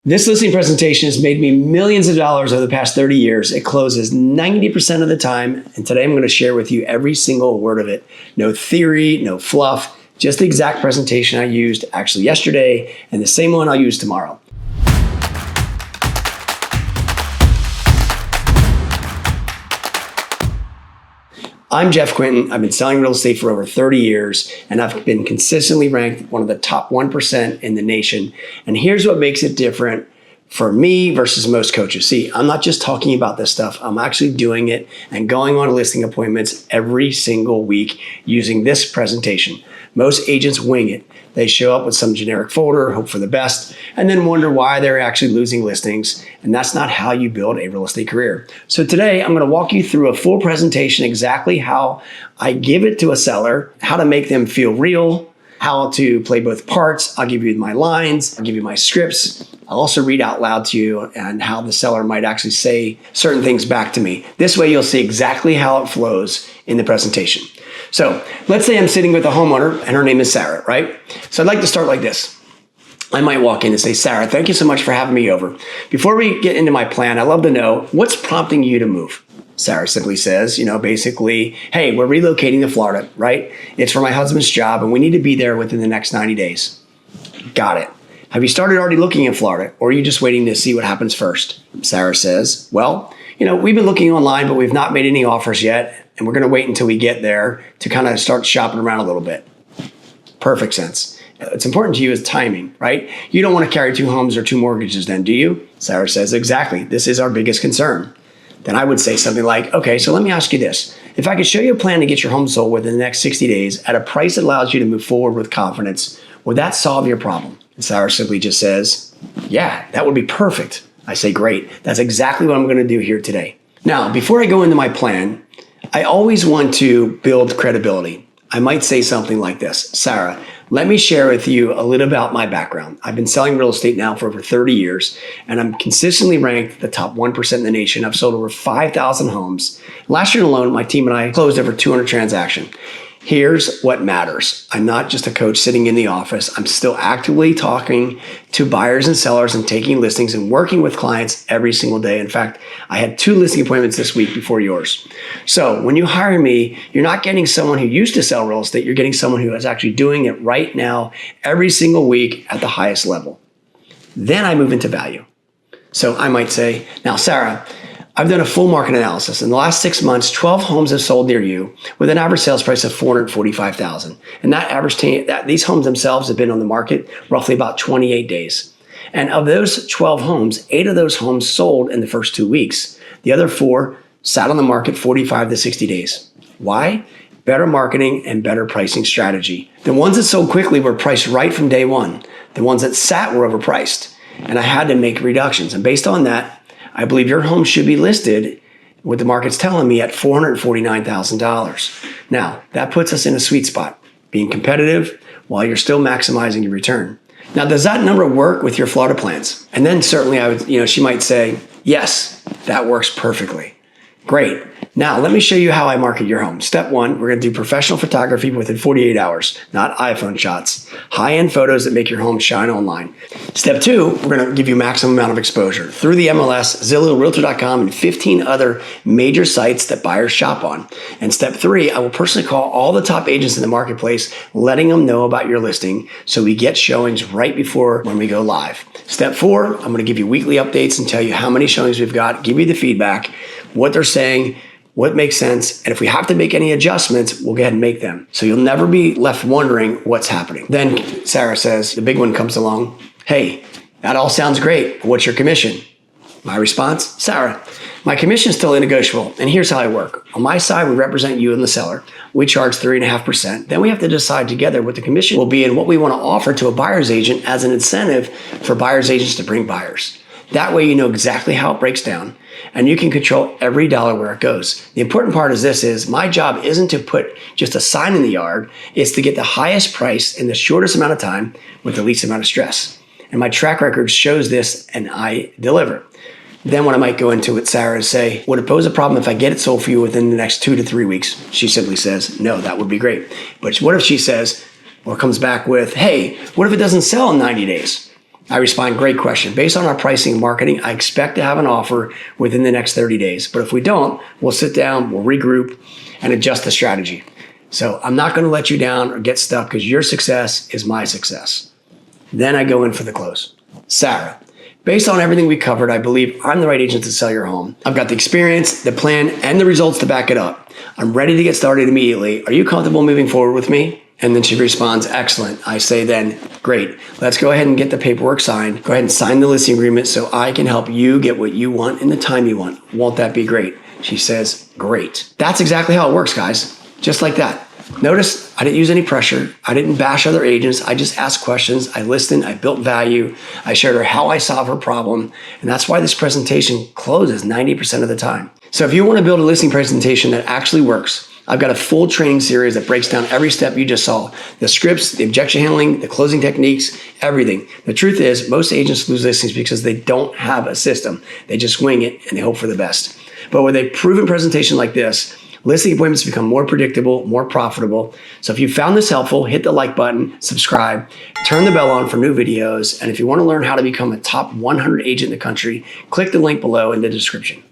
This listing presentation has made me millions of dollars over the past 30 years. It closes 90% of the time. And today I'm going to share with you every single word of it. No theory, no fluff, just the exact presentation I used actually yesterday and the same one I'll use tomorrow. I'm Jeff Quintin. I've been selling real estate for over 30 years, and I've been consistently ranked one of the top 1% in the nation. And here's what makes it different for me versus most coaches. See, I'm not just talking about this stuff. I'm actually doing it and going on listing appointments every single week using this presentation. Most agents wing it. They show up with some generic folder, hope for the best, and then wonder why they're actually losing listings. And that's not how you build a real estate career. So today I'm going to walk you through a full presentation, exactly how I give it to a seller, how to make them feel real, how to play both parts. I'll give you my lines, I'll give you my scripts. I'll also read out loud to you and how the seller might actually say certain things back to me. This way you'll see exactly how it flows in the presentation. So let's say I'm sitting with a homeowner and her name is Sarah, right? So I'd like to start like this. I might walk in and say, Sarah, thank you so much for having me over. Before we get into my plan, I'd love to know what's prompting you to move. Sarah simply says, basically, hey, we're relocating to Florida, right? It's for my husband's job and we need to be there within the next 90 days. Got it. Have you started already looking in Florida, or are you just waiting to see what happens first? Sarah says, well, we've been looking online, but we've not made any offers yet, and we're going to wait until we get there to kind of start shopping around a little bit. Perfect sense. It's important to you is timing, right? You don't want to carry two homes or two mortgages then, do you? Sarah says, exactly. This is our biggest concern. Then I would say something like, okay, so let me ask you this. If I could show you a plan to get your home sold within the next 60 days at a price that allows you to move forward with confidence, would that solve your problem? And Sarah simply just says, yeah, that would be perfect. I say, great. That's exactly what I'm going to do here today. Now, before I go into my plan, I always want to build credibility. I might say something like this. Sarah, let me share with you a little about my background. I've been selling real estate now for over 30 years, and I'm consistently ranked the top 1% in the nation. I've sold over 5,000 homes. Last year alone, my team and I closed over 200 transactions. Here's what matters. I'm not just a coach sitting in the office. I'm still actively talking to buyers and sellers and taking listings and working with clients every single day. In fact, I had 2 listing appointments this week before yours. So when you hire me, you're not getting someone who used to sell real estate. You're getting someone who is actually doing it right now, every single week at the highest level. Then I move into value. So I might say, now, Sarah, I've done a full market analysis. In the last 6 months, 12 homes have sold near you with an average sales price of $445,000. And that average, these homes themselves have been on the market roughly about 28 days. And of those 12 homes, 8 of those homes sold in the first 2 weeks. The other 4 sat on the market 45 to 60 days. Why? Better marketing and better pricing strategy. The ones that sold quickly were priced right from day one. The ones that sat were overpriced. And I had to make reductions. And based on that, I believe your home should be listed, what the market's telling me, at $449,000. Now, that puts us in a sweet spot, being competitive while you're still maximizing your return. Now, does that number work with your Florida plans? And then certainly she might say, yes, that works perfectly. Great. Now, let me show you how I market your home. Step 1, we're going to do professional photography within 48 hours, not iPhone shots. High-end photos that make your home shine online. Step 2, we're going to give you maximum amount of exposure through the MLS, Zillow, Realtor.com, and 15 other major sites that buyers shop on. And step 3, I will personally call all the top agents in the marketplace, letting them know about your listing so we get showings right before when we go live. Step 4, I'm going to give you weekly updates and tell you how many showings we've got, give you the feedback, what they're saying, what makes sense, and if we have to make any adjustments, we'll go ahead and make them. So you'll never be left wondering what's happening. Then Sarah says, the big one comes along, hey, that all sounds great. What's your commission? My response, Sarah, my commission is still negotiable, and here's how I work. On my side, we represent you and the seller. We charge 3.5%. Then we have to decide together what the commission will be and what we want to offer to a buyer's agent as an incentive for buyer's agents to bring buyers. That way you know exactly how it breaks down, and you can control every dollar where it goes. The important part is my job isn't to put just a sign in the yard. It's to get the highest price in the shortest amount of time with the least amount of stress. And my track record shows this, and I deliver. Then what I might go into with Sarah is say, would it pose a problem if I get it sold for you within the next 2 to 3 weeks? She simply says, no, that would be great. But what if she says, or comes back with, hey, what if it doesn't sell in 90 days? I respond, great question. Based on our pricing and marketing, I expect to have an offer within the next 30 days. But if we don't, we'll sit down, we'll regroup, and adjust the strategy. So I'm not going to let you down or get stuck because your success is my success. Then I go in for the close. Sarah, based on everything we covered, I believe I'm the right agent to sell your home. I've got the experience, the plan, and the results to back it up. I'm ready to get started immediately. Are you comfortable moving forward with me? And then she responds, excellent. I say then, great. Let's go ahead and get the paperwork signed. Go ahead and sign the listing agreement so I can help you get what you want in the time you want. Won't that be great? She says, great. That's exactly how it works, guys. Just like that. Notice I didn't use any pressure. I didn't bash other agents. I just asked questions. I listened. I built value. I shared her how I solve her problem. And that's why this presentation closes 90% of the time. So if you want to build a listing presentation that actually works, I've got a full training series that breaks down every step you just saw. The scripts, the objection handling, the closing techniques, everything. The truth is most agents lose listings because they don't have a system. They just wing it and they hope for the best. But with a proven presentation like this, listing appointments become more predictable, more profitable. So if you found this helpful, hit the like button, subscribe, turn the bell on for new videos. And if you want to learn how to become a top 100 agent in the country, click the link below in the description.